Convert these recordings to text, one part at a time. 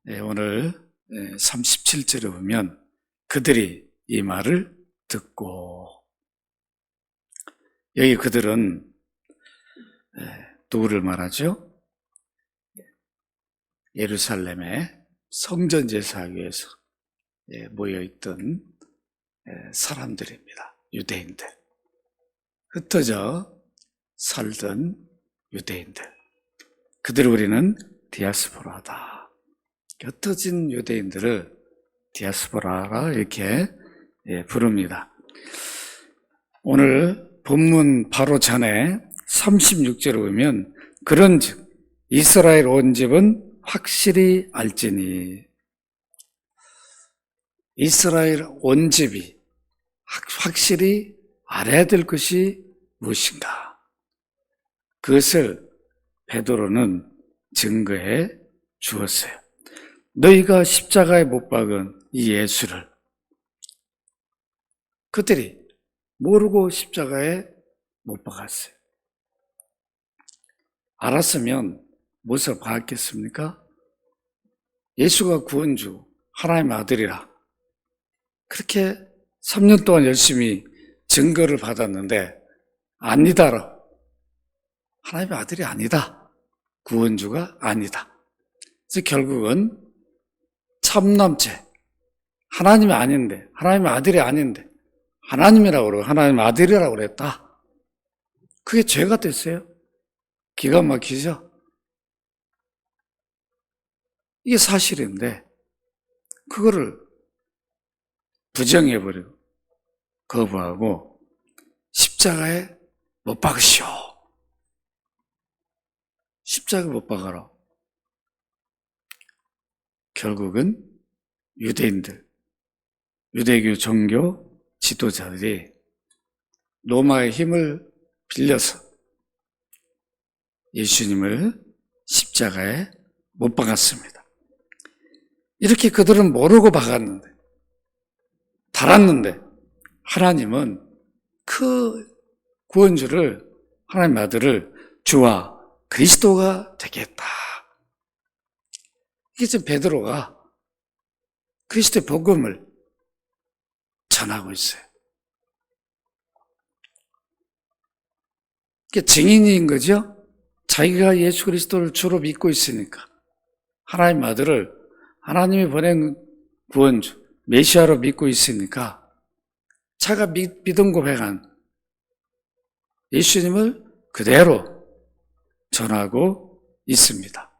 오늘 37절에 보면 그들이 이 말을 듣고, 여기 그들은 누구를 말하죠? 예루살렘에 성전 제사하기 위해서 모여있던 사람들입니다. 유대인들, 흩어져 살던 유대인들, 그들을 우리는 디아스포라다. 흩어진 유대인들을 디아스포라라 이렇게 부릅니다. 오늘 본문 바로 전에 36절에 보면 그런즉 이스라엘 온 집은 확실히 알지니, 이스라엘 온 집이 확실히 알아야 될 것이 무엇인가, 그것을 베드로는 증거해 주었어요. 너희가 십자가에 못 박은 이 예수를 그들이 모르고 십자가에 못 박았어요. 알았으면 무엇을 박았겠습니까? 예수가 구원주, 하나님의 아들이라 그렇게 3년 동안 열심히 증거를 받았는데 아니다라, 하나님의 아들이 아니다, 구원주가 아니다. 그래서 결국은 참남죄, 하나님이 아닌데, 하나님의 아들이 아닌데 하나님이라고 그러고 하나님의 아들이라고 그랬다. 그게 죄가 됐어요. 기가 막히죠? 이게 사실인데 그거를 부정해버리고 거부하고 십자가에 못 박으시오. 십자가에 못 박아라. 결국은 유대인들, 유대교 종교 지도자들이 로마의 힘을 빌려서 예수님을 십자가에 못 박았습니다. 이렇게 그들은 모르고 박았는데, 달았는데 하나님은 그 구원주를, 하나님의 아들을 주와 그리스도가 되게 했다. 이게 지금 베드로가 그리스도의 복음을 전하고 있어요. 이게 증인인 거죠. 자기가 예수 그리스도를 주로 믿고 있으니까, 하나님의 아들을 하나님이 보낸 구원주, 메시아로 믿고 있으니까 자기가 믿음 고백한 예수님을 그대로 전하고 있습니다.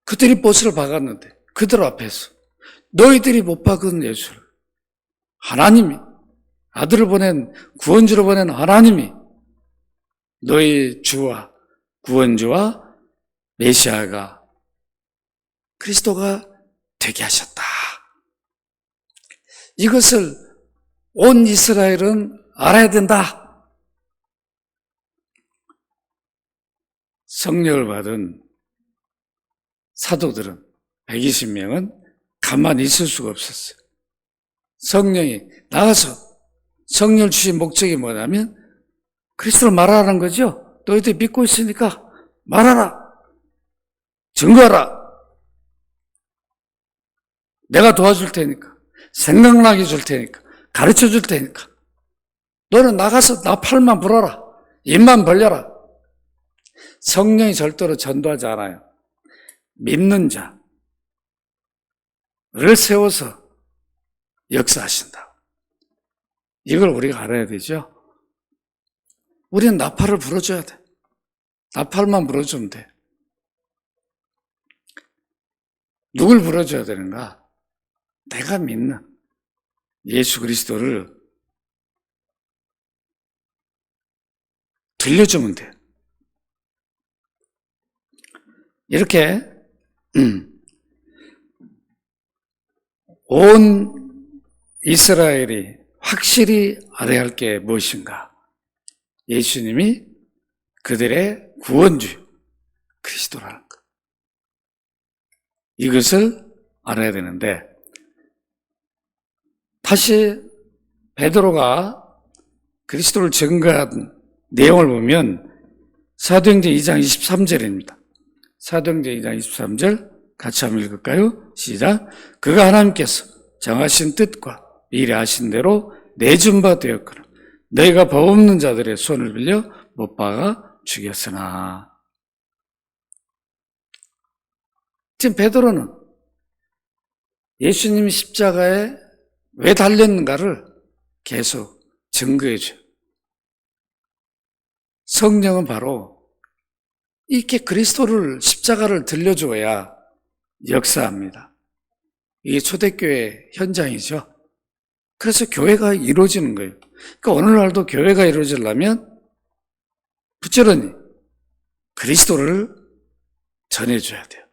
그들이 못을 박았는데 그들 앞에서 너희들이 못 박은 예수를 하나님이, 아들을 보낸, 구원주로 보낸 하나님이 너희 주와 구원주와 메시아가, 그리스도가 되게 하셨다. 이것을 온 이스라엘은 알아야 된다. 성령을 받은 사도들은 120명은 가만히 있을 수가 없었어요. 성령이 나가서, 성령을 주신 목적이 뭐냐면 그리스도를 말하라는 거죠. 너희들 믿고 있으니까 말하라, 증거하라, 내가 도와줄 테니까, 생각나게 줄 테니까, 가르쳐 줄 테니까 너는 나가서 나팔만 불어라, 입만 벌려라. 성령이 절대로 전도하지 않아요. 믿는 자를 세워서 역사하신다. 이걸 우리가 알아야 되죠. 우리는 나팔을 불어줘야 돼. 나팔만 불어주면 돼. 누굴 불어줘야 되는가? 내가 믿는 예수 그리스도를 들려주면 돼. 이렇게 온 이스라엘이 확실히 알아야 할 게 무엇인가? 예수님이 그들의 구원주 그리스도라는 것, 이것을 알아야 되는데, 다시 베드로가 그리스도를 증거한 내용을 보면 사도행전 2장 23절입니다. 사도행전 2장 23절 같이 한번 읽을까요? 시작. 그가 하나님께서 정하신 뜻과 미리 하신 대로 내준 바 되었거늘 너희가 법 없는 자들의 손을 빌려 못 박아 죽였으나. 지금 베드로는 예수님이 십자가에 왜 달렸는가를 계속 증거해 줘요. 성령은 바로 이렇게 그리스도를 십자가를 들려줘야 역사합니다. 이게 초대교회 현장이죠. 그래서 교회가 이루어지는 거예요. 그러니까 오늘날도 교회가 이루어지려면 부지런히 그리스도를 전해줘야 돼요.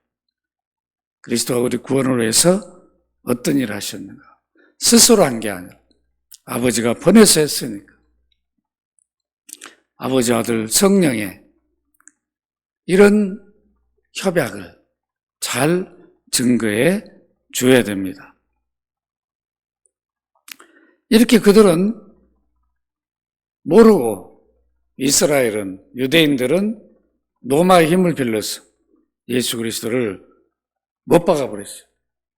그리스도가 우리 구원을 위해서 어떤 일을 하셨는가. 스스로 한 게 아니라 아버지가 보내서 했으니까. 아버지, 아들, 성령의 이런 협약을 잘 증거해 줘야 됩니다. 이렇게 그들은 모르고 이스라엘은, 유대인들은 로마의 힘을 빌려서 예수 그리스도를 못 박아버렸어요.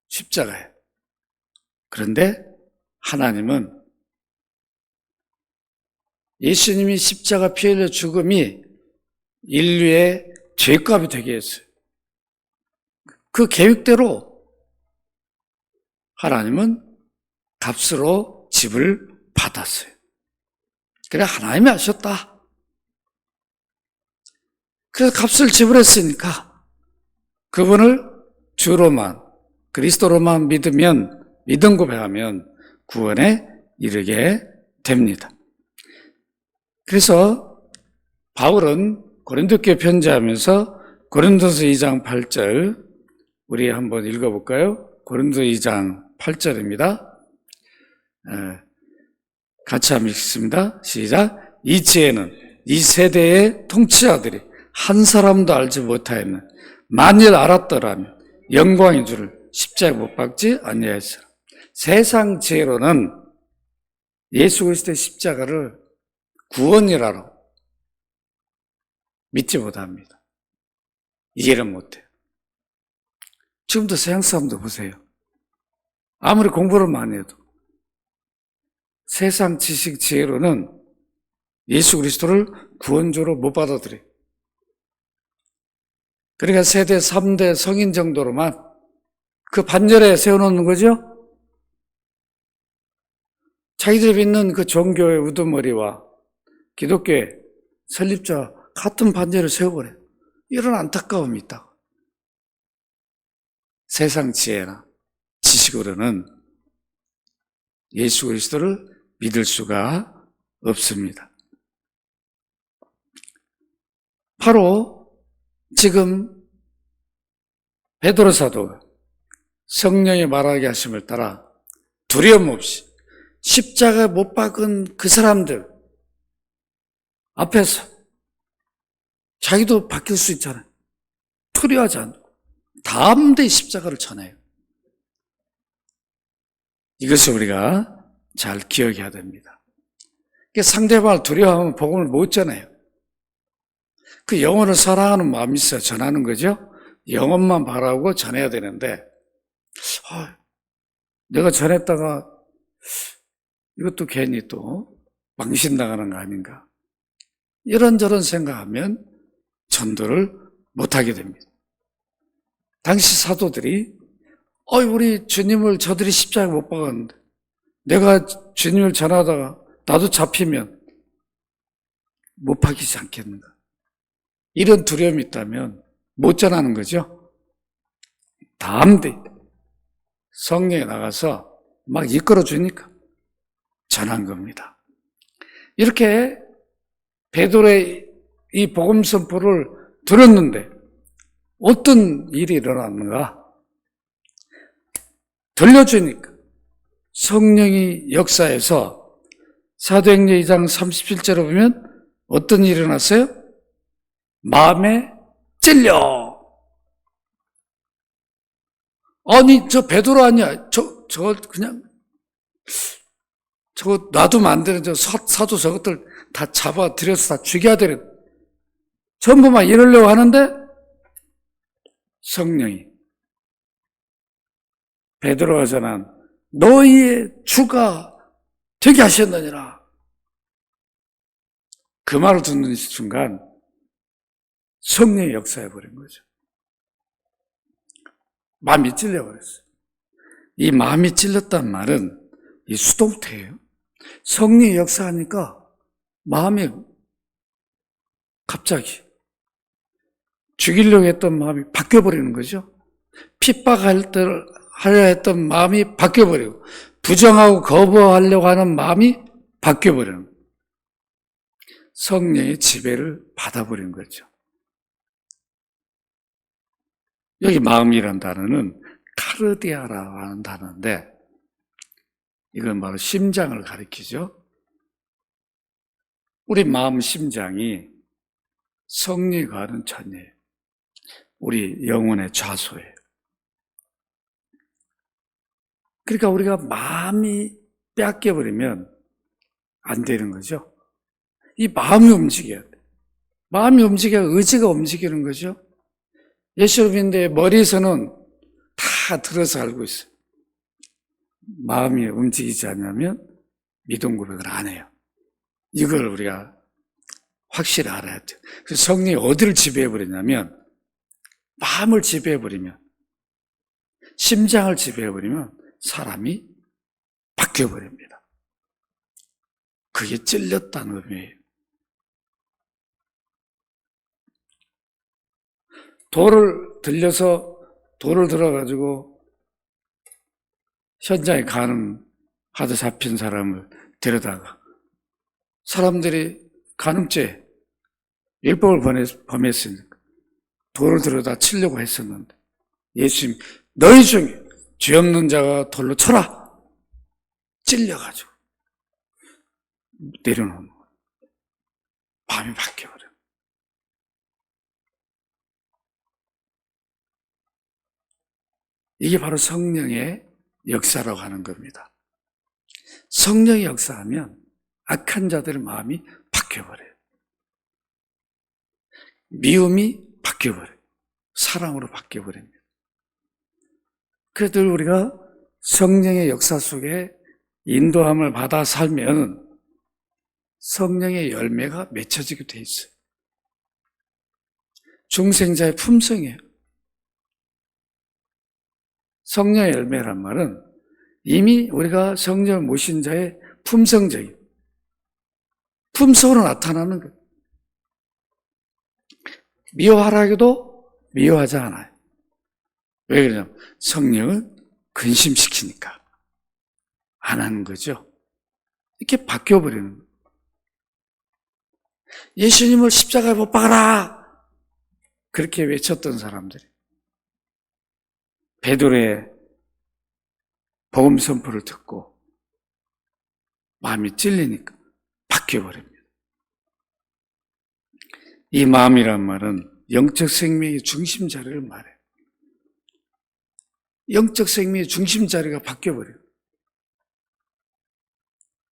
십자가에. 그런데 하나님은 예수님이 십자가 피 흘려 죽음이 인류의 죄값이 되게 했어요. 그 계획대로 하나님은 값으로 집을 받았어요. 그래 하나님이 하셨다. 그래서 값을 지불했으니까 그분을 주로만 그리스도로만 믿으면 믿음 고백하면 구원에 이르게 됩니다. 그래서 바울은 고린도교회 편지하면서 고린도서 2장 8절 우리 한번 읽어볼까요? 고린도 2장 8절입니다. 같이 한번 읽습니다. 시작. 이 지혜는 이 세대의 통치자들이 한 사람도 알지 못하였는 만일 알았더라면 영광인 줄을 십자가에 못 박지 아니하였으나. 세상 지혜로는 예수 그리스도의 십자가를 구원이라고 믿지 못합니다. 이해를 못해요. 지금도 서양 사람도 보세요. 아무리 공부를 많이 해도 세상 지식 지혜로는 예수 그리스도를 구원주로 못 받아들여요. 그러니까 세대 3대 성인 정도로만 그 반열에 세워놓는 거죠. 자기들이 믿는 그 종교의 우두머리와 기독교의 설립자 같은 반열을 세워버려요. 이런 안타까움이 있다고. 세상 지혜나 지식으로는 예수 그리스도를 믿을 수가 없습니다. 바로 지금 베드로 사도가 성령의 말하게 하심을 따라 두려움 없이 십자가에 못 박은 그 사람들 앞에서 자기도 바뀔 수 있잖아요. 두려워하지 않고 담대히 십자가를 전해요. 이것을 우리가 잘 기억해야 됩니다. 상대방을 두려워하면 복음을 못 전해요. 그 영혼을 사랑하는 마음이 있어야 전하는 거죠. 영혼만 바라고 전해야 되는데 내가 전했다가 이것도 괜히 또 망신당하는 거 아닌가. 이런저런 생각하면 전도를 못하게 됩니다. 당시 사도들이 우리 주님을 저들이 십자가에 못 박았는데 내가 주님을 전하다가 나도 잡히면 못 박히지 않겠는가. 이런 두려움이 있다면 못 전하는 거죠. 담대히 성령에 나가서 막 이끌어주니까 전한 겁니다. 이렇게 베드로의 이 복음 선포를 들었는데 어떤 일이 일어났는가? 들려주니까 성령이 역사에서 사도행전 2장 37절에 보면 어떤 일이 일어났어요? 마음에 찔려. 아니 저 베드로 아니야. 저 그냥 저거 놔두면 안 되는 저 사도 저것들 다 잡아 들여서 다 죽여야 되는 전부 막 이러려고 하는데 성령이 베드로가 전한 너희의 주가 되게 하셨느니라. 그 말을 듣는 순간 성령의 역사해 버린 거죠. 마음이 찔려버렸어요. 이 마음이 찔렸단 말은 이 수동태예요. 성령의 역사하니까 마음이 갑자기 죽이려고 했던 마음이 바뀌어버리는 거죠. 핍박하려 했던 마음이 바뀌어버리고 부정하고 거부하려고 하는 마음이 바뀌어버리는 거예요. 성령의 지배를 받아버린 거죠. 여기 마음이라는 단어는 카르디아라고 하는 단어인데 이건 바로 심장을 가리키죠. 우리 마음 심장이 성령이 가는 천이에요. 우리 영혼의 좌소예요. 그러니까 우리가 마음이 빼앗겨버리면 안 되는 거죠. 이 마음이 움직여야 돼. 마음이 움직여야 의지가 움직이는 거죠. 예수 믿는데 머리에서는 다 들어서 알고 있어요. 마음이 움직이지 않으면 믿음 고백을 안 해요. 이걸 우리가 확실히 알아야 돼요. 그래서 성령이 어디를 지배해버리냐면 마음을 지배해버리면 심장을 지배해버리면 사람이 바뀌어버립니다. 그게 찔렸다는 의미예요. 돌을 들어가지고 현장에 하다 잡힌 사람을 데려다가 사람들이 간음죄, 율법을 범했으니까 돌을 들여다 치려고 했었는데 예수님 너희 중에 죄 없는 자가 돌로 쳐라! 찔려가지고 내려놓는 거예요. 마음이 바뀌어버려요. 이게 바로 성령의 역사라고 하는 겁니다. 성령이 역사하면 악한 자들의 마음이 바뀌어버려요. 미움이 바뀌어버려요. 사랑으로 바뀌어버립니다. 그래도 우리가 성령의 역사 속에 인도함을 받아 살면 성령의 열매가 맺혀지게 돼 있어요. 중생자의 품성이에요. 성령의 열매란 말은 이미 우리가 성령을 모신 자의 품성적인 품성으로 나타나는 거예요. 미워하라 해도 미워하지 않아요. 왜 그러냐면 성령을 근심시키니까 안 하는 거죠. 이렇게 바뀌어버리는 거예요. 예수님을 십자가에 못 박아라! 그렇게 외쳤던 사람들이 베드로의 복음 선포를 듣고 마음이 찔리니까 바뀌어버립니다. 이 마음이란 말은 영적 생명의 중심 자리를 말해요. 영적 생명의 중심 자리가 바뀌어버려요.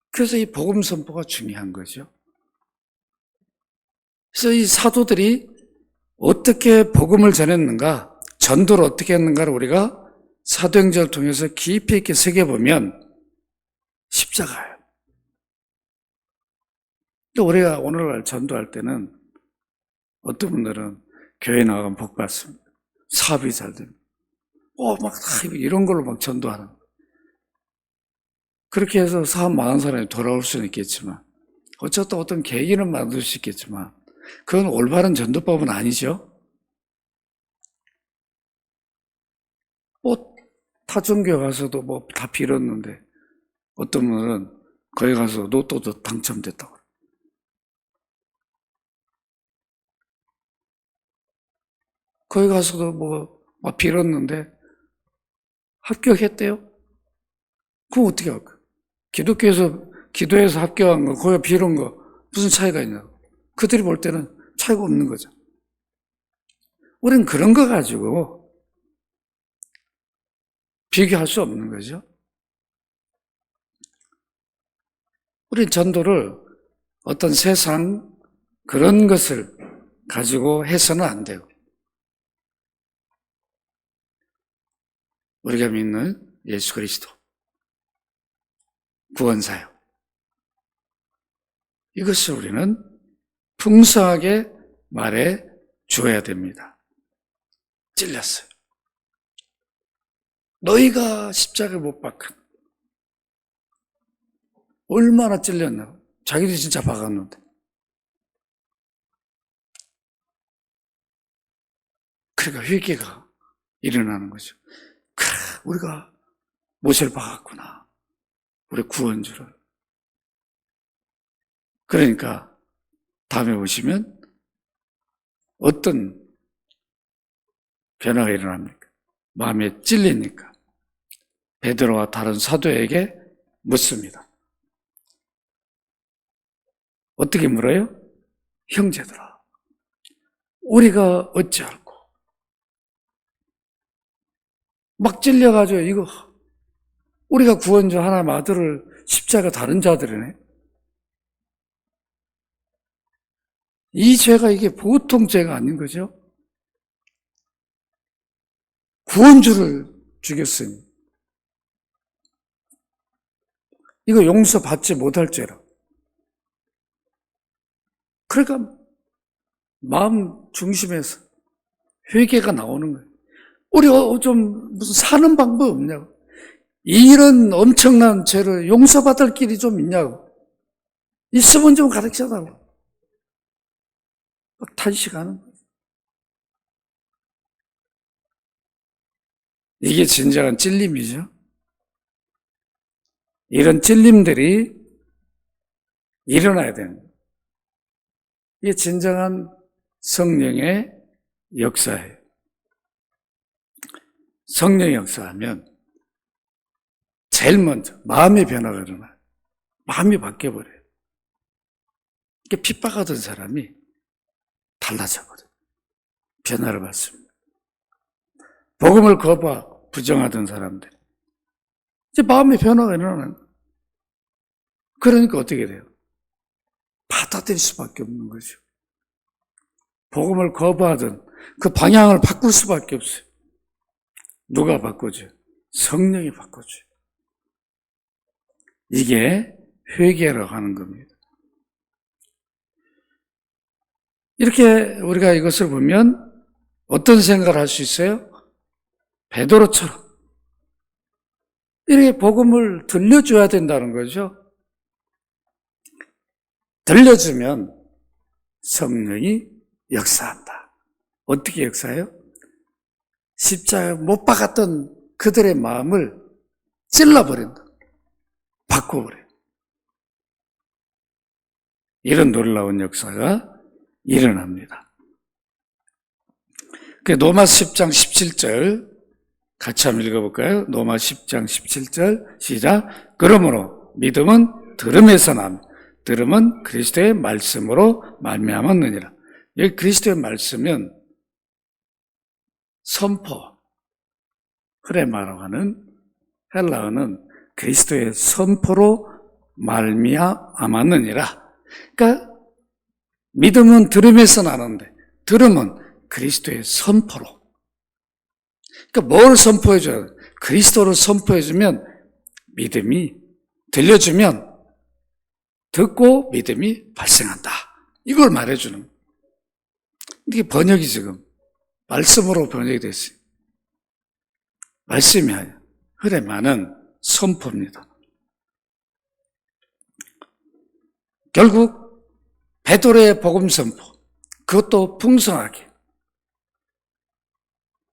그래서 이 복음 선포가 중요한 거죠. 그래서 이 사도들이 어떻게 복음을 전했는가, 전도를 어떻게 했는가를 우리가 사도행전을 통해서 깊이 있게 새겨보면 십자가예요. 우리가 오늘날 전도할 때는 어떤 분들은 교회 나가면 복 받습니다. 사업이 잘 됩니다. 막 이런 걸로 막 전도하는. 그렇게 해서 사업 많은 사람이 돌아올 수는 있겠지만, 어쨌든 어떤 계기는 만들 수 있겠지만, 그건 올바른 전도법은 아니죠. 타종교에 가서도 다 빌었는데, 어떤 분은 거기 가서 로또도 당첨됐다고. 거기 가서도 막 빌었는데, 합격했대요? 그럼 어떻게 할까? 기독교에서 기도해서 합격한 거, 거기가 빌은 거, 무슨 차이가 있냐고. 그들이 볼 때는 차이가 없는 거죠. 우리는 그런 거 가지고 비교할 수 없는 거죠. 우리는 전도를 어떤 세상 그런 것을 가지고 해서는 안 돼요. 우리가 믿는 예수 그리스도 구원사요. 이것을 우리는 풍성하게 말해 주어야 됩니다. 찔렸어요. 너희가 십자가에 못 박힌 얼마나 찔렸나. 자기들이 진짜 박았는데. 그러니까 회개가 일어나는 거죠. 그래, 우리가 못을 박았구나. 우리 구원주를. 그러니까 다음에 오시면 어떤 변화가 일어납니까? 마음에 찔리니까 베드로와 다른 사도에게 묻습니다. 어떻게 물어요? 형제들아, 우리가 어찌할꼬? 막 찔려가지고 이거 우리가 구원주 하나님 아들을 십자가 다른 자들이네. 이 죄가 이게 보통 죄가 아닌 거죠. 구원주를 죽였으니 이거 용서받지 못할 죄라. 그러니까 마음 중심에서 회개가 나오는 거예요. 우리 좀 무슨 사는 방법 없냐고. 이런 엄청난 죄를 용서받을 길이 좀 있냐고. 있으면 좀 가르쳐달라고. 막 탄식하는 거예요. 이게 진정한 찔림이죠. 이런 찔림들이 일어나야 되는 거예요. 이게 진정한 성령의 역사예요. 성령의 역사하면 제일 먼저 마음의 변화가 일어나요. 마음이 바뀌어버려요. 이렇게 핍박하던 사람이 달라져버려요. 변화를 받습니다. 복음을 거부하고 부정하던 사람들 이제 마음의 변화가 일어나는 거예요. 그러니까 어떻게 돼요? 받아들일 수밖에 없는 거죠. 복음을 거부하던 그 방향을 바꿀 수밖에 없어요. 누가 바꿔줘요? 성령이 바꿔줘요. 이게 회개라고 하는 겁니다. 이렇게 우리가 이것을 보면 어떤 생각을 할 수 있어요? 베드로처럼 이렇게 복음을 들려줘야 된다는 거죠. 들려주면 성령이 역사한다. 어떻게 역사해요? 십자가에 못 박았던 그들의 마음을 찔러버린다. 바꿔버려요. 이런 놀라운 역사가 일어납니다. 로마서 10장 17절 같이 한번 읽어볼까요? 로마서 10장 17절 시작. 그러므로 믿음은 들음에서 남, 들음은 그리스도의 말씀으로 말미암았느니라. 여기 그리스도의 말씀은 선포, 흐레마라고 하는 헬라어는 그리스도의 선포로 말미암았느니라. 그러니까 믿음은 들음에서 나는데 들음은 그리스도의 선포로. 그러니까 뭘 선포해줘요? 그리스도를 선포해주면 믿음이 들려주면 듣고 믿음이 발생한다. 이걸 말해주는 거예요. 이게 번역이 지금 말씀으로 번역이 됐어요. 말씀이 아니에요. 흐레마는 선포입니다. 결국 베드로의 복음 선포, 그것도 풍성하게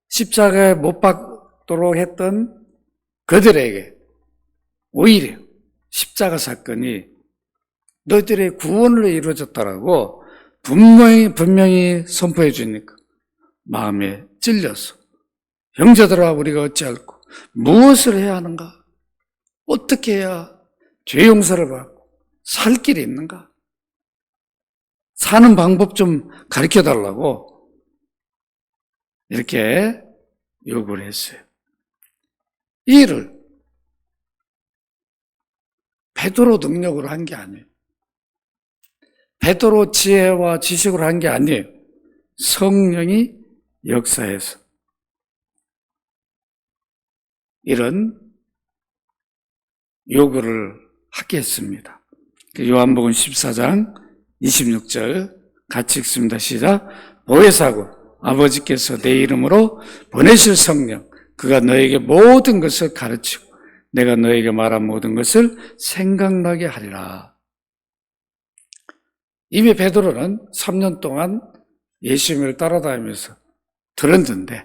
십자가에 못 박도록 했던 그들에게 오히려 십자가 사건이 너희들의 구원으로 이루어졌다라고 분명히 선포해 주니까 마음에 찔려서 형제들아 우리가 어찌할꼬 무엇을 해야 하는가? 어떻게 해야 죄 용서를 받고 살 길이 있는가? 사는 방법 좀 가르쳐 달라고 이렇게 요구를 했어요. 이 일을 베드로 능력으로 한 게 아니에요. 베드로 지혜와 지식으로 한 게 아니에요. 성령이 역사해서 이런 요구를 하게 했습니다. 요한복음 14장 26절 같이 읽습니다. 시작. 보혜사고 아버지께서 내 이름으로 보내실 성령 그가 너에게 모든 것을 가르치고 내가 너에게 말한 모든 것을 생각나게 하리라. 이미 베드로는 3년 동안 예수님을 따라다니면서 들었는데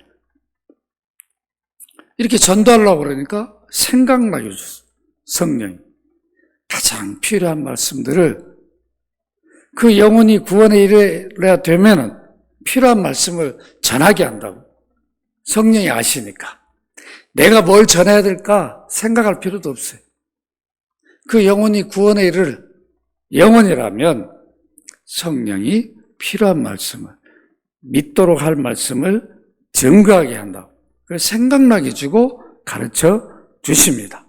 이렇게 전도하려고 그러니까 생각나게 해줬어요. 성령이 가장 필요한 말씀들을 그 영혼이 구원에 이르러야 되면은 필요한 말씀을 전하게 한다고. 성령이 아시니까. 내가 뭘 전해야 될까 생각할 필요도 없어요. 그 영혼이 구원에 이를 영혼이라면 성령이 필요한 말씀을, 믿도록 할 말씀을 증거하게 한다고. 그래서 생각나게 주고 가르쳐 주십니다.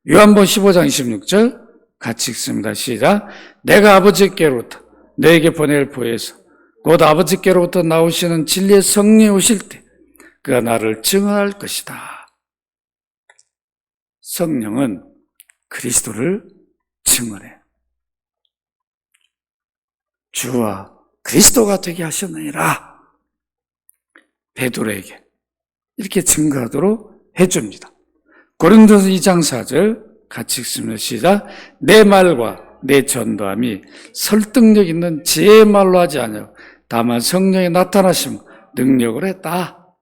요한복음 15장 26절 같이 읽습니다. 시작. 내가 아버지께로부터 너에게 보낼 보혜사 곧 아버지께로부터 나오시는 진리의 성령이 오실 때 그가 나를 증언할 것이다. 성령은 그리스도를 증언해. 주와 그리스도가 되게 하셨느니라. 베드로에게 이렇게 증거하도록 해줍니다. 고린도서 2장 4절 같이 읽습니다. 시작. 내 말과 내 전도함이 설득력 있는 지혜의 말로 하지 않냐고 다만 성령의 나타나심 능력을 했다.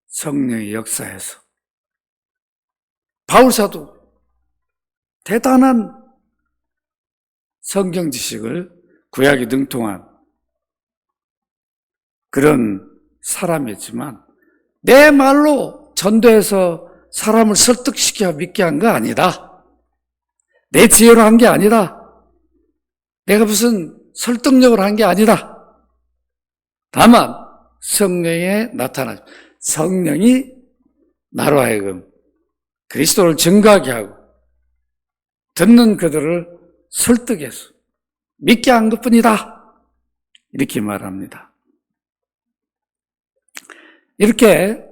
성령의 역사에서 바울사도 대단한 성경 지식을 구약에 능통한 그런 사람이지만 내 말로 전도해서 사람을 설득시켜 믿게 한 거 아니다. 내 지혜로 한 게 아니다. 내가 무슨 설득력을 한 게 아니다. 다만 성령의 나타나심, 성령이 나로 하여금 그리스도를 증거하게 하고 듣는 그들을 설득해서 믿게 한 것뿐이다. 이렇게 말합니다. 이렇게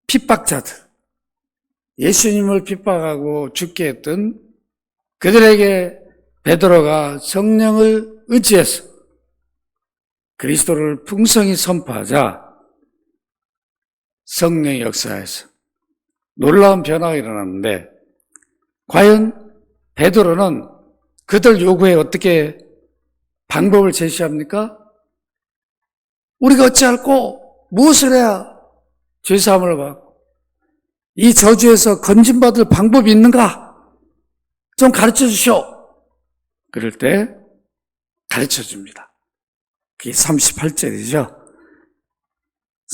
핍박자들, 예수님을 핍박하고 죽게 했던 그들에게 베드로가 성령을 의지해서 그리스도를 풍성히 선포하자 성령의 역사에서 놀라운 변화가 일어났는데 과연 베드로는 그들 요구에 어떻게 방법을 제시합니까? 우리가 어찌할꼬 무엇을 해야 죄사함을 받고 이 저주에서 건진받을 방법이 있는가? 좀 가르쳐 주시오. 그럴 때 가르쳐 줍니다. 그게 38절이죠.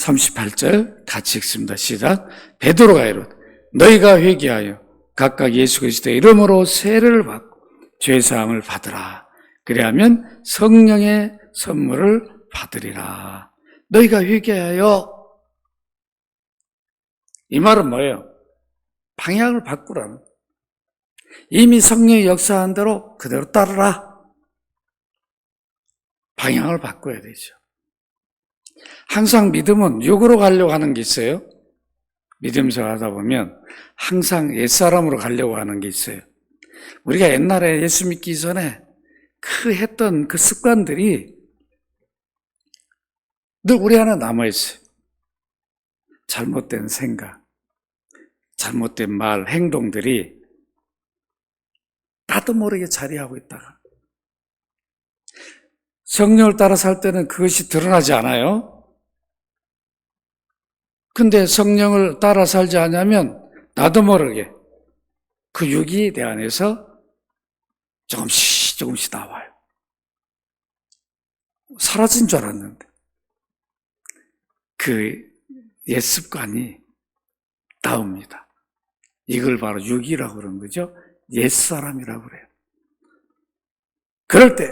38절 같이 읽습니다. 시작. 베드로가 이르되 너희가 회개하여 각각 예수 그리스도의 이름으로 세례를 받고 죄사함을 받으라. 그래야면 성령의 선물을 받으리라. 너희가 회개하여 이 말은 뭐예요? 방향을 바꾸라는. 이미 성령이 역사한 대로 그대로 따르라. 방향을 바꿔야 되죠. 항상 믿음은 육으로 가려고 하는 게 있어요. 믿음생활 하다 보면 항상 옛사람으로 가려고 하는 게 있어요. 우리가 옛날에 예수 믿기 전에 했던 그 습관들이 늘 우리 안에 남아있어요. 잘못된 생각, 잘못된 말, 행동들이 나도 모르게 자리하고 있다가 성령을 따라 살 때는 그것이 드러나지 않아요. 근데 성령을 따라 살지 않으면 나도 모르게 그 육이 내 안에서 조금씩 나와요. 사라진 줄 알았는데 그 옛 습관이 나옵니다. 이걸 바로 육이라고 그러는 거죠. 옛사람이라고 그래요. 그럴 때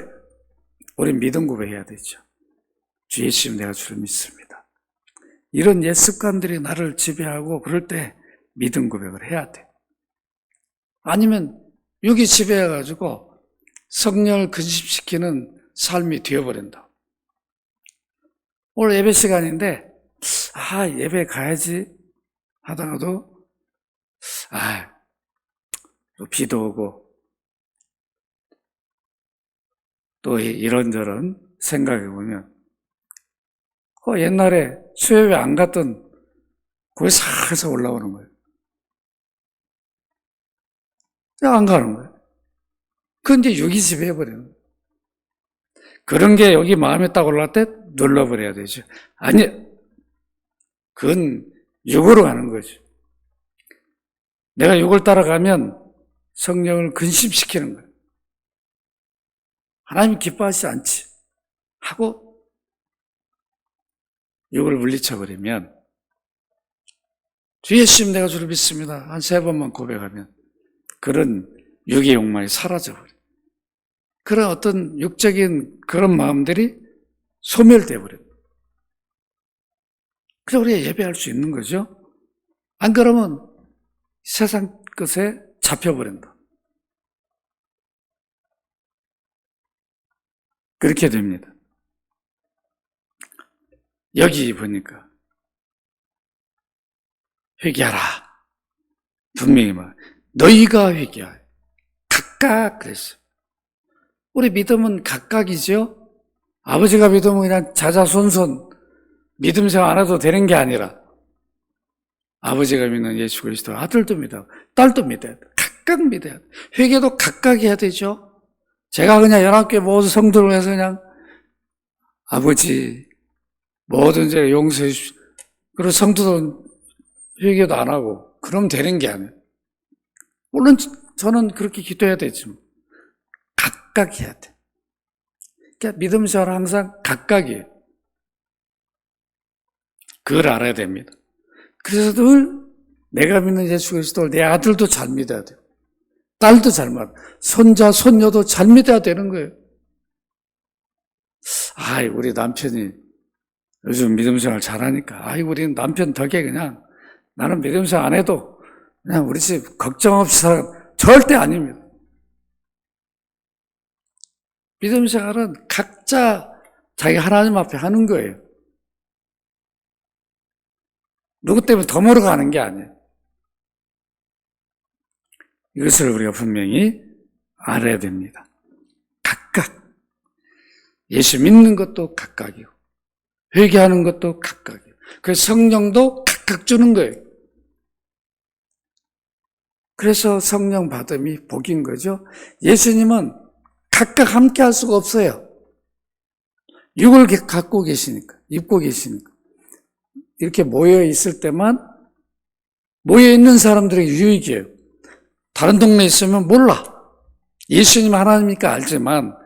우리 믿음 고백해야 되죠. 주 예수님 내가 주를 믿습니다. 이런 옛 습관들이 나를 지배하고 그럴 때 믿음 고백을 해야 돼. 아니면 육이 지배해가지고 성령을 근심시키는 삶이 되어버린다. 오늘 예배 시간인데 예배 가야지 하다가도 또 비도 오고 또 이런저런 생각해 보면 옛날에 수협에 안 갔던 거기 살살 올라오는 거예요. 안 가는 거예요. 그건 이제 유기습 해버리는 거예요. 그런 게 여기 마음에 딱 올라갈 때 눌러버려야 되죠. 아니, 그건 육으로 가는 거죠. 내가 육을 따라가면 성령을 근심시키는 거예요. 하나님 기뻐하시지 않지. 하고 육을 물리쳐버리면 주 예수님 내가 주를 믿습니다. 한 3번만 고백하면 그런 육의 욕망이 사라져버려요. 그런 어떤 육적인 그런 마음들이 소멸되어 버려요. 그래서 우리가 예배할 수 있는 거죠. 안 그러면 세상 것에 잡혀버린다. 그렇게 됩니다. 여기 보니까 회개하라. 분명히 말. 너희가 회개하라. 각각 그랬어요. 우리 믿음은 각각이죠. 아버지가 믿으면 그냥 자자손손 믿음 생활 안 해도 되는 게 아니라 아버지가 믿는 예수 그리스도 아들도 믿어, 딸도 믿어야 돼. 각각 믿어야 돼. 회개도 각각 해야 되죠. 제가 그냥 연합교회 모든 성도를 해서 그냥 아버지 모든 죄 용서해 주십시오. 그리고 성도도 회개도 안 하고 그럼 되는 게 아니에요. 물론 저는 그렇게 기도해야 되지만 각각 해야 돼. 그러니까 믿음 생활은 항상 각각이에요. 그걸 알아야 됩니다. 그래서 늘 내가 믿는 예수 그리스도를 내 아들도 잘 믿어야 돼요. 딸도 잘 믿어야 돼요. 손자, 손녀도 잘 믿어야 되는 거예요. 우리 남편이 요즘 믿음 생활 잘하니까 우리 남편 덕에 그냥 나는 믿음 생활 안 해도 그냥 우리 집 걱정 없이 살아. 절대 아닙니다. 믿음 생활은 각자 자기 하나님 앞에 하는 거예요. 누구 때문에 더 멀어가는 게 아니에요. 이것을 우리가 분명히 알아야 됩니다. 각각. 예수 믿는 것도 각각이고 회개하는 것도 각각이에요. 그래서 성령도 각각 주는 거예요. 그래서 성령 받음이 복인 거죠. 예수님은 각각 함께 할 수가 없어요. 육을 갖고 계시니까, 입고 계시니까. 이렇게 모여 있을 때만 모여 있는 사람들에게 유익이에요. 다른 동네에 있으면 몰라. 예수님 하나님이니까 알지만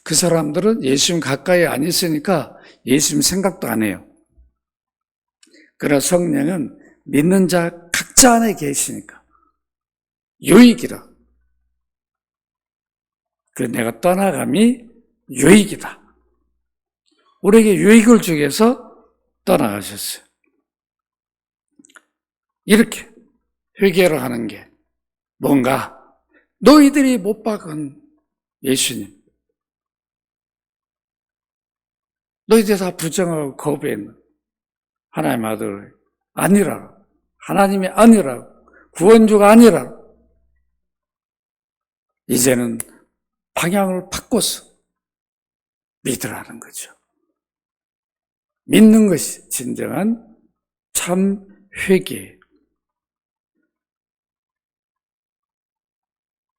그 사람들은 예수님 가까이 안 있으니까 예수님 생각도 안 해요. 그러나 성령은 믿는 자 각자 안에 계시니까 유익이라. 내가 떠나감이 유익이다. 우리에게 유익을 주기 위해서 떠나가셨어요. 이렇게 회개를 하는 게 뭔가 너희들이 못 박은 예수님, 너희들 다 부정하고 거부했는 하나님의 아들 아니라, 하나님이 아니라, 구원주가 아니라 이제는 방향을 바꿔서 믿으라는 거죠. 믿는 것이 진정한 참 회개예요.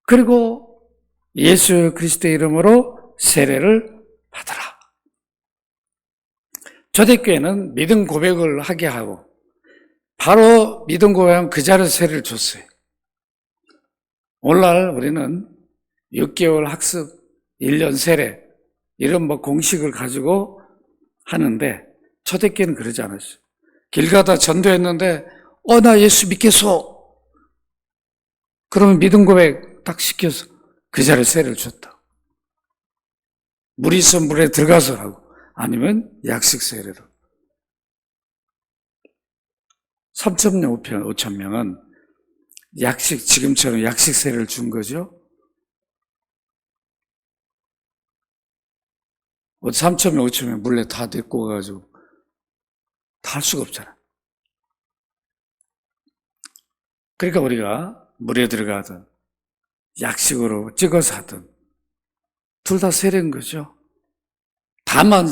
그리고 예수 그리스도의 이름으로 세례를 받으라. 초대교회는 믿음 고백을 하게 하고 바로 믿음 고백하면 그 자리에서 세례를 줬어요. 오늘날 우리는 6개월 학습, 1년 세례 이런 공식을 가지고 하는데 초대교회는 그러지 않았어요. 길 가다 전도했는데 나 예수 믿겠어. 그러면 믿음 고백 딱 시켜서 그 자리에 세례를 줬다. 물이 있으면 물에 들어가서 하고 아니면 약식 세례로. 3,000명, 5,000명은 지금처럼 약식 세례를 준 거죠. 3,000명, 5,000명 물에 다 데리고 가가지고 다 할 수가 없잖아. 그러니까 우리가 물에 들어가든 약식으로 찍어서 하든 둘 다 세례인 거죠. 다만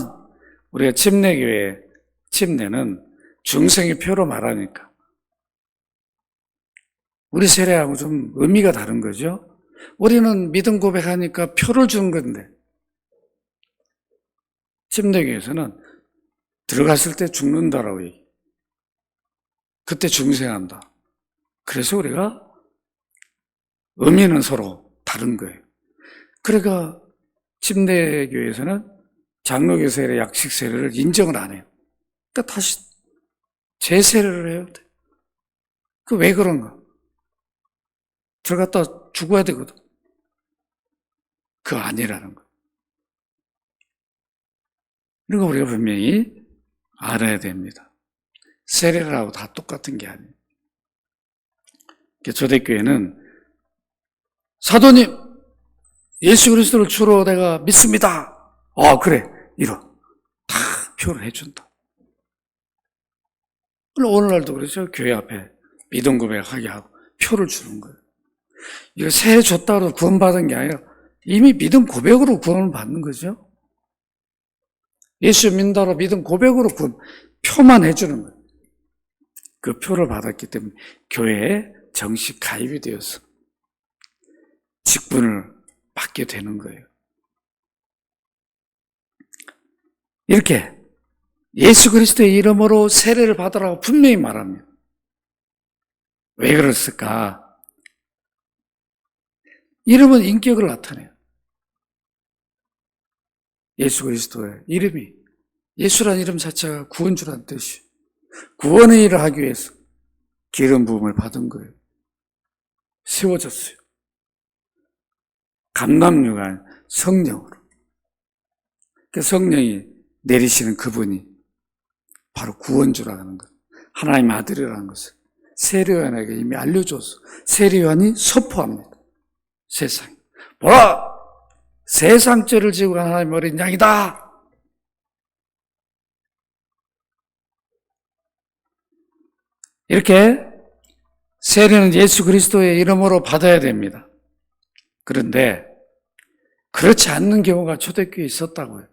우리가 침례교회 침례는 중생의 표로 말하니까 우리 세례하고 좀 의미가 다른 거죠. 우리는 믿음 고백하니까 표를 준 건데 침례교회에서는 들어갔을 때 죽는다라고 얘기해요. 그때 중생한다. 그래서 우리가 의미는 서로 다른 거예요. 그러니까 침례교회에서는 장로교 세례, 약식 세례를 인정을 안 해요. 그러니까 다시 재세례를 해요. 그 왜 그런가? 들어갔다 죽어야 되거든. 그거 아니라는 거예요. 그러니까 우리가 분명히 알아야 됩니다. 세례라고 다 똑같은 게 아니에요. 초대교회는 사도님, 예수 그리스도를 주로 내가 믿습니다. 그래, 이러. 다 표를 해준다. 오늘날도 그렇죠. 교회 앞에 믿음 고백하게 하고 표를 주는 거예요. 이거 세례 줬다고 구원받은 게 아니라 이미 믿음 고백으로 구원을 받는 거죠. 예수 믿는다고 믿음 고백으로 표만 해주는 거예요. 그 표를 받았기 때문에 교회에 정식 가입이 되어서 직분을 받게 되는 거예요. 이렇게 예수 그리스도의 이름으로 세례를 받으라고 분명히 말합니다. 왜 그랬을까? 이름은 인격을 나타내요. 예수 그리스도의 이름이, 예수란 이름 자체가 구원주란 뜻이에요. 구원의 일을 하기 위해서 기름 부음을 받은 거예요. 세워졌어요. 감남유관 성령으로. 그 성령이 내리시는 그분이 바로 구원주라는 것, 하나님의 아들이라는 것을 세례요한에게 이미 알려줘서 세례요한이 선포합니다. 세상 보라! 세상 죄를 지고 간 하나님의 어린 양이다! 이렇게 세례는 예수 그리스도의 이름으로 받아야 됩니다. 그런데 그렇지 않는 경우가 초대교회에 있었다고요.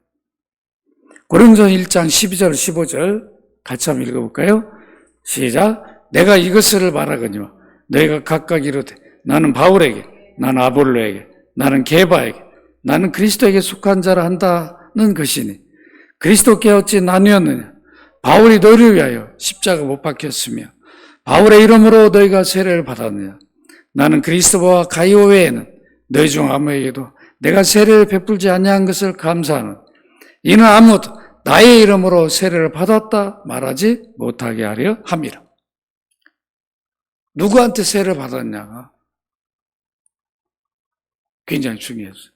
고린도전 1장 12절 15절 같이 한번 읽어볼까요? 시작. 내가 이것을 말하거니와 너희가 각각 이르되 나는 바울에게, 나는 아볼로에게, 나는 게바에게, 나는 그리스도에게 속한 자라 한다는 것이니 그리스도께 어찌 나뉘었느냐? 바울이 너희를 위하여 십자가 못 박혔으며 바울의 이름으로 너희가 세례를 받았느냐? 나는 그리스도와 가이오 외에는 너희 중 아무에게도 내가 세례를 베풀지 아니한 것을 감사하는 이는 아무도 나의 이름으로 세례를 받았다 말하지 못하게 하려 함이라. 누구한테 세례를 받았냐가 굉장히 중요했어요.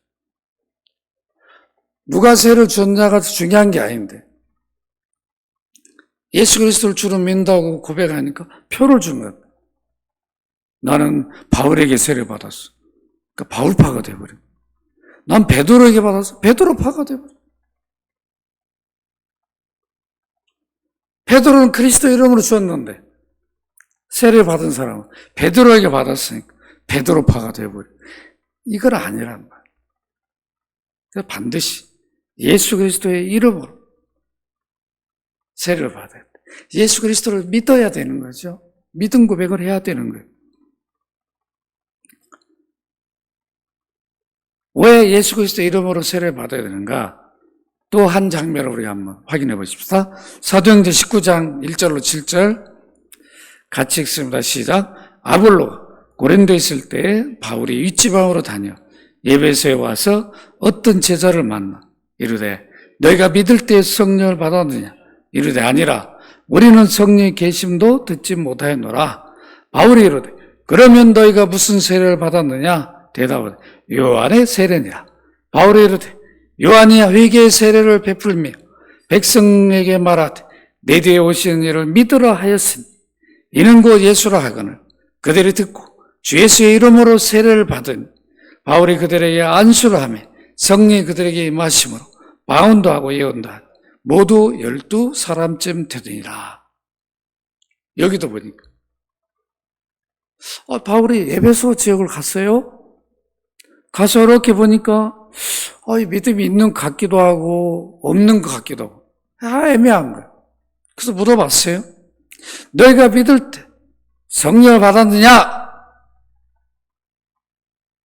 누가 세례를 줬냐가 중요한 게 아닌데 예수 그리스도를 주로 믿는다고 고백하니까 표를 준 거야. 나는 바울에게 세례 받았어. 그러니까 바울파가 돼버려. 난 베드로에게 받았어. 베드로파가 돼버려. 베드로는 그리스도 이름으로 줬는데 세례 받은 사람은 베드로에게 받았으니까 베드로파가 돼버려. 이건 아니란 말이에요. 그래서 반드시 예수 그리스도의 이름으로 세례를 받아야 돼. 예수 그리스도를 믿어야 되는 거죠. 믿음 고백을 해야 되는 거예요. 왜 예수 그리스도 이름으로 세례를 받아야 되는가? 또 한 장면을 우리가 한번 확인해 보십시다. 사도행전 19장 1절로 7절 같이 읽습니다. 시작. 아볼로가 고린도에 있을 때 바울이 윗지방으로 다녀 예배소에 와서 어떤 제자를 만나 이르되 너희가 믿을 때 성령을 받았느냐? 이르되 아니라 우리는 성령의 계심도 듣지 못하였노라. 바울이 이르되 그러면 너희가 무슨 세례를 받았느냐? 대답하되 요한의 세례니라. 바울이 이르되 요한이 회개의 세례를 베풀며 백성에게 말하되 내 뒤에 오시는 이를 믿으라 하였으니 이는 곧 예수라 하거늘 그들이 듣고 주 예수의 이름으로 세례를 받으니 바울이 그들에게 안수를 하며 성령이 그들에게 임하심으로 방언도 하고 예언도 하고 모두 12사람쯤 되더니라. 여기도 보니까 바울이 에베소 지역을 갔어요? 가서 이렇게 보니까 믿음이 있는 것 같기도 하고 없는 것 같기도 하고 애매한 거예요. 그래서 물어봤어요. 너희가 믿을 때 성령을 받았느냐?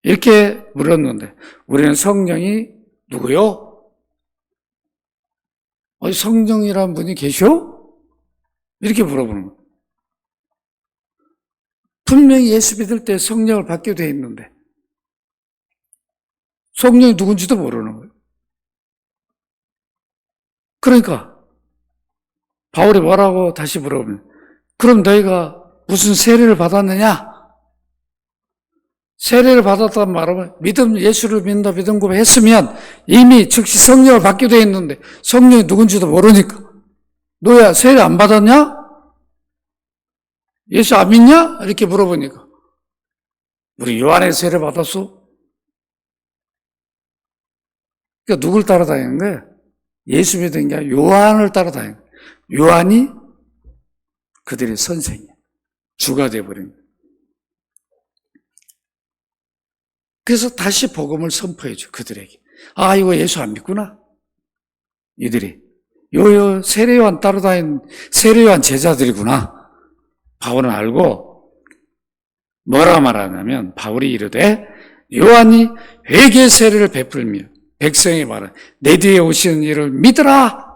이렇게 물었는데 우리는 성령이 누구요? 성령이라는 분이 계셔? 이렇게 물어보는 거예요. 분명히 예수 믿을 때 성령을 받게 돼 있는데 성령이 누군지도 모르는 거예요. 그러니까 바울이 뭐라고 다시 물어보면 그럼 너희가 무슨 세례를 받았느냐? 세례를 받았단 말은 예수를 믿는다 믿음 고백했으면 이미 즉시 성령을 받게 돼 있는데 성령이 누군지도 모르니까 너야 세례 안 받았냐? 예수 안 믿냐? 이렇게 물어보니까 우리 요한의 세례 받았어? 그러니까 누굴 따라다니는 거야? 예수 믿은 게 아니라 요한을 따라다니는 거야. 요한이 그들의 선생이야. 주가 돼버린 거야. 그래서 다시 복음을 선포해줘 그들에게. 이거 예수 안 믿구나. 이들이 요 세례요한 따라다니는 세례요한 제자들이구나. 바울은 알고 뭐라 말하냐면 바울이 이르되 요한이 회개 세례를 베풀며 백성이 말하는 내 뒤에 오시는 이를 믿으라.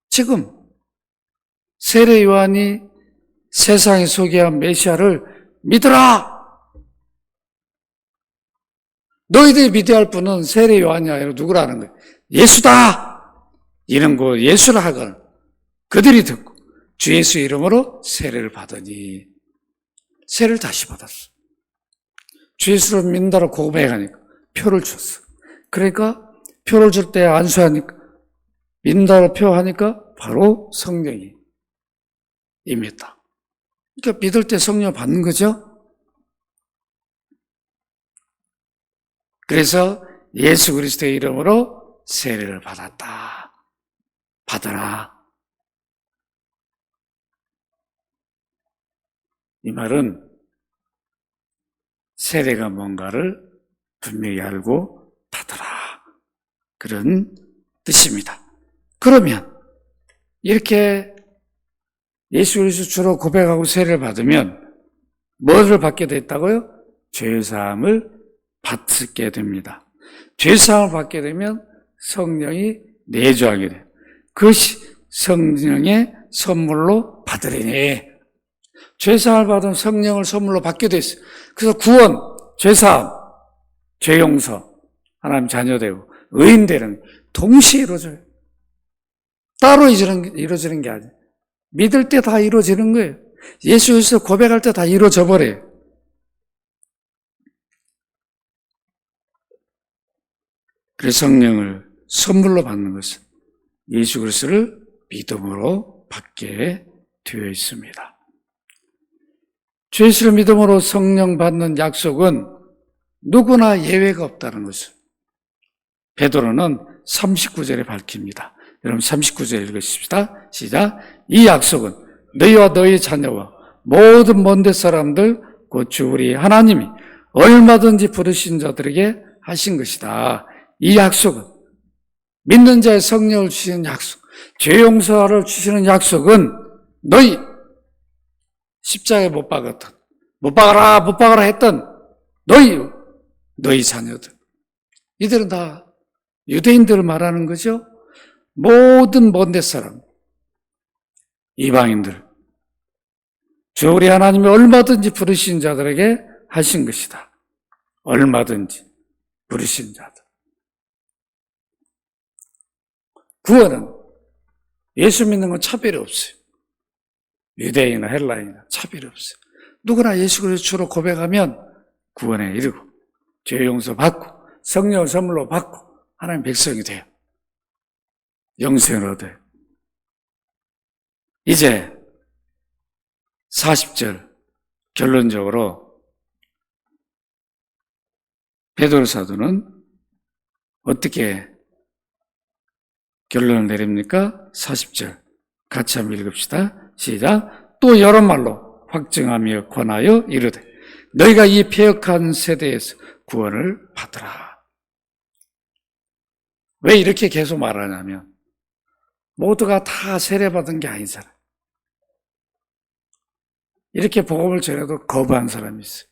지금 세례 요한이 세상에 소개한 메시아를 믿으라. 너희들이 믿어야 할 분은 세례 요한이 아니라 누구라는 거예요? 예수다. 이런 거 예수를 하거나 그들이 듣고 주 예수 이름으로 세례를 받으니 세례를 다시 받았어. 주 예수를 믿는다고 고백하니까 표를 줬어. 그러니까 표를 줄 때 안수하니까 믿는다고 표하니까 바로 성령이 임했다. 그러니까 믿을 때 성령 받는 거죠. 그래서 예수 그리스도의 이름으로 세례를 받았다. 받아라. 이 말은 세례가 뭔가를 분명히 알고 받아라. 그런 뜻입니다. 그러면 이렇게 예수 그리스도 주로 고백하고 세례를 받으면 뭐를 받게 됐다고요? 죄사함을 받게 됩니다. 죄사함을 받게 되면 성령이 내주하게 돼요. 그것이 성령의 선물로 받으리니 죄사함을 받은 성령을 선물로 받게 됐어요. 그래서 구원, 죄사함, 죄용서, 하나님 자녀되고 의인되는 동시에 이루어져요. 따로 이루어지는 게 아니에요. 믿을 때 다 이루어지는 거예요. 예수 그리스도 고백할 때 다 이루어져 버려요. 그래서 성령을 선물로 받는 것은 예수 그리스도를 믿음으로 받게 되어 있습니다. 주 예수를 믿음으로 성령 받는 약속은 누구나 예외가 없다는 것을 베드로는 39절에 밝힙니다. 여러분 39절 읽으십시다. 시작. 이 약속은 너희와 너희 자녀와 모든 먼데 사람들 곧 주 우리 하나님이 얼마든지 부르신 자들에게 하신 것이다. 이 약속은 믿는 자의 성령을 주시는 약속, 죄 용서를 주시는 약속은 너희 십자가에 못 박았던, 못 박아라 했던 너희 자녀들. 이들은 다 유대인들을 말하는 거죠. 모든 먼데 사람, 이방인들, 주 우리 하나님이 얼마든지 부르신 자들에게 하신 것이다. 얼마든지 부르신 자들. 구원은 예수 믿는 건 차별이 없어요. 유대인이나 헬라인이나 차별이 없어요. 누구나 예수 그리스도로 고백하면 구원에 이르고 죄 용서 받고 성령을 선물로 받고 하나님 백성이 돼요. 영생을 얻어요. 이제 40절 결론적으로 베드로 사도는 어떻게 결론을 내립니까? 40절 같이 한번 읽읍시다. 시작. 또 여러 말로 확증하며 권하여 이르되 너희가 이 패역한 세대에서 구원을 받으라. 왜 이렇게 계속 말하냐면 모두가 다 세례받은 게 아니잖아요. 이렇게 복음을 전해도 거부한 사람이 있어요.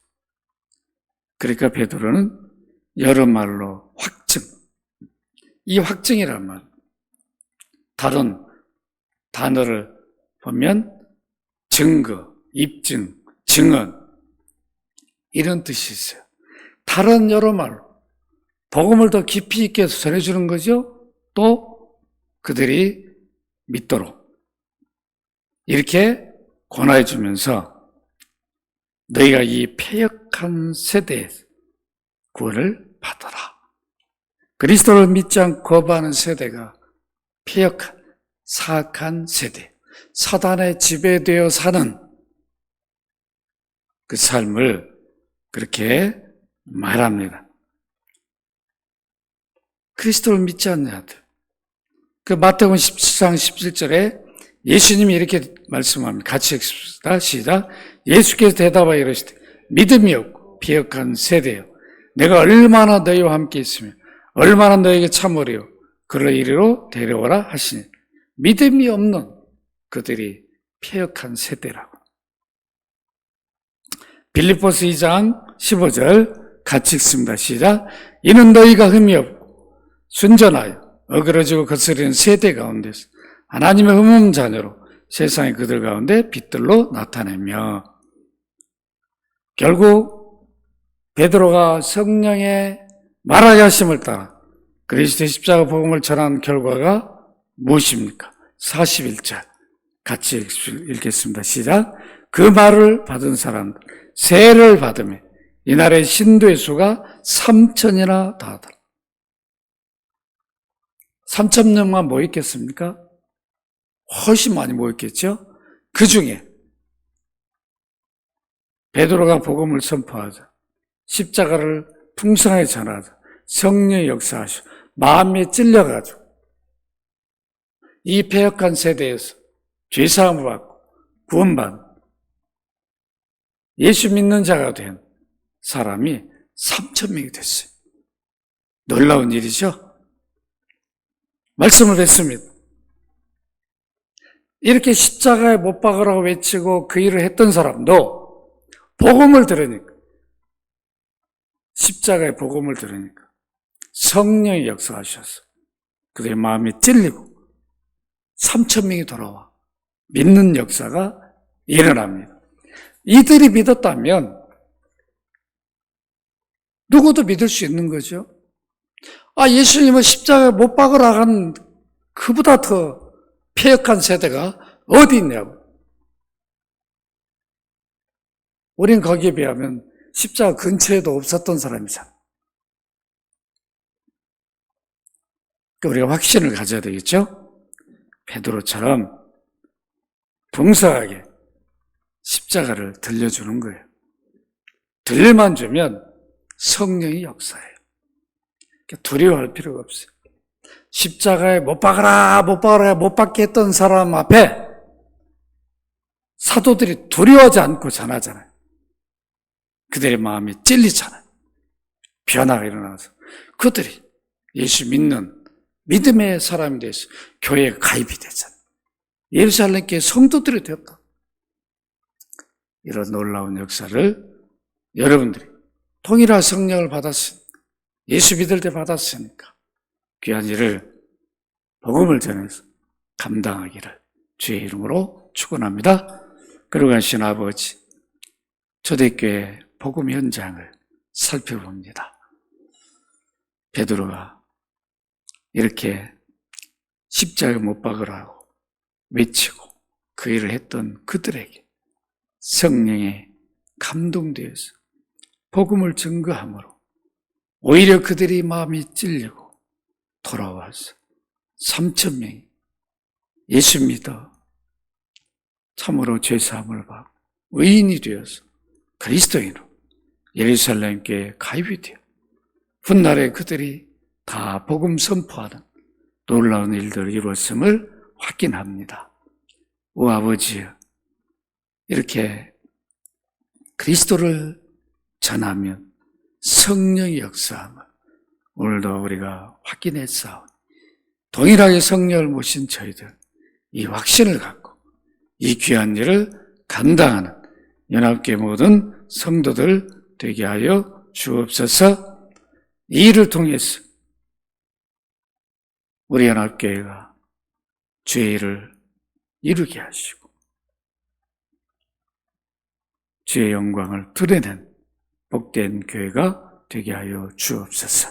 그러니까 베드로는 여러 말로 확증, 이 확증이란 말, 다른 단어를 보면 증거, 입증, 증언 이런 뜻이 있어요. 다른 여러 말로 복음을 더 깊이 있게 전해주는 거죠. 또 그들이 믿도록 이렇게 권하여 주면서 너희가 이 패역한 세대에 구원을 받아라. 그리스도를 믿지 않고 거부하는 세대가 패역한 사악한 세대, 사단에 지배되어 사는 그 삶을 그렇게 말합니다. 그리스도를 믿지 않는 자들. 그 마태복음 17장 17절에 예수님이 이렇게 말씀합니다. 같이 읽습시다. 시작. 예수께서 대답하여 이르시되 믿음이 없고 비역한 세대여 내가 얼마나 너희와 함께 있으며 얼마나 너희에게 참으리요 그를 이리로 데려오라 하시니 믿음이 없는 그들이 패역한 세대라고. 빌립보서 2장 15절 같이 읽습니다. 시작. 이는 너희가 흠이 없고 순전하여 어그러지고 거스리는 세대 가운데서 하나님의 흠없는 자녀로 세상의 그들 가운데 빛들로 나타내며. 결국 베드로가 성령의 말하게 하심을 따라 그리스도의 십자가 복음을 전한 결과가 무엇입니까? 41절 같이 읽겠습니다. 시작. 그 말을 받은 사람들 세례를 받으며 이날의 신도의 수가 3,000이나 다하더라. 3,000명만 모였겠습니까? 훨씬 많이 모였겠죠? 그 중에 베드로가 복음을 선포하자, 십자가를 풍성하게 전하자, 성령의 역사하시고 마음에 찔려가지고 이 패역한 세대에서 죄사함을 받고 구원받는 예수 믿는 자가 된 사람이 3,000명이 됐어요. 놀라운 일이죠? 말씀을 뵙습니다. 이렇게 십자가에 못 박으라고 외치고 그 일을 했던 사람도 복음을 들으니까, 십자가의 복음을 들으니까 성령이 역사하셔서 그들의 마음이 찔리고 3,000명이 돌아와 믿는 역사가 일어납니다. 이들이 믿었다면 누구도 믿을 수 있는 거죠. 예수님은 십자가에 못 박으라고 한 그보다 더 패역한 세대가 어디 있냐고. 우린 거기에 비하면 십자가 근처에도 없었던 사람이잖아. 우리가 확신을 가져야 되겠죠? 베드로처럼 봉사하게 십자가를 들려주는 거예요. 들려만 주면 성령이 역사해요. 두려워할 필요가 없어요. 십자가에 못 박아라, 못 박아라, 못 박게 했던 사람 앞에 사도들이 두려워하지 않고 전하잖아요. 그들의 마음이 찔리잖아요. 변화가 일어나서 그들이 예수 믿는 믿음의 사람이 돼서 교회에 가입이 되잖아요. 예루살렘 교회 성도들이 되었다. 이런 놀라운 역사를 여러분들이 통일한 성령을 받았으니까, 예수 믿을 때 받았으니까 귀한 일을 복음을 전해서 감당하기를 주의 이름으로 축원합니다. 그러고 하신 아버지, 초대교회 복음 현장을 살펴봅니다. 베드로가 이렇게 십자가에 못 박으라고 외치고 그 일을 했던 그들에게 성령에 감동되어서 복음을 증거함으로 오히려 그들이 마음이 찔리고 돌아와서 3,000명이 예수 믿어 참으로 죄사함을 받고 의인이 되어서 그리스도인으로 예루살렘 교회에 가입이 되어 훗날에 그들이 다 복음 선포하는 놀라운 일들을 이루었음을 확인합니다. 오 아버지여, 이렇게 그리스도를 전하면 성령의 역사함을 오늘도 우리가 확인했사오니 동일하게 성령을 모신 저희들 이 확신을 갖고 이 귀한 일을 감당하는 연합교회 모든 성도들 되게 하여 주옵소서. 이 일을 통해서 우리 연합교회가 주의 일을 이루게 하시고 주의 영광을 드러낸 복된 교회가 되게 하여 주옵소서.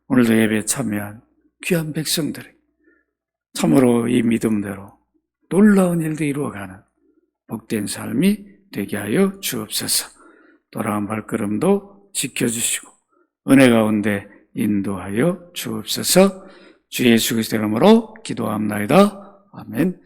오늘도 예배에 참여한 귀한 백성들이 참으로 이 믿음대로 놀라운 일도 이루어가는 복된 삶이 되게 하여 주옵소서. 돌아온 발걸음도 지켜주시고 은혜 가운데 인도하여 주옵소서. 주 예수 그리스도의 이름으로 기도합나이다. 아멘.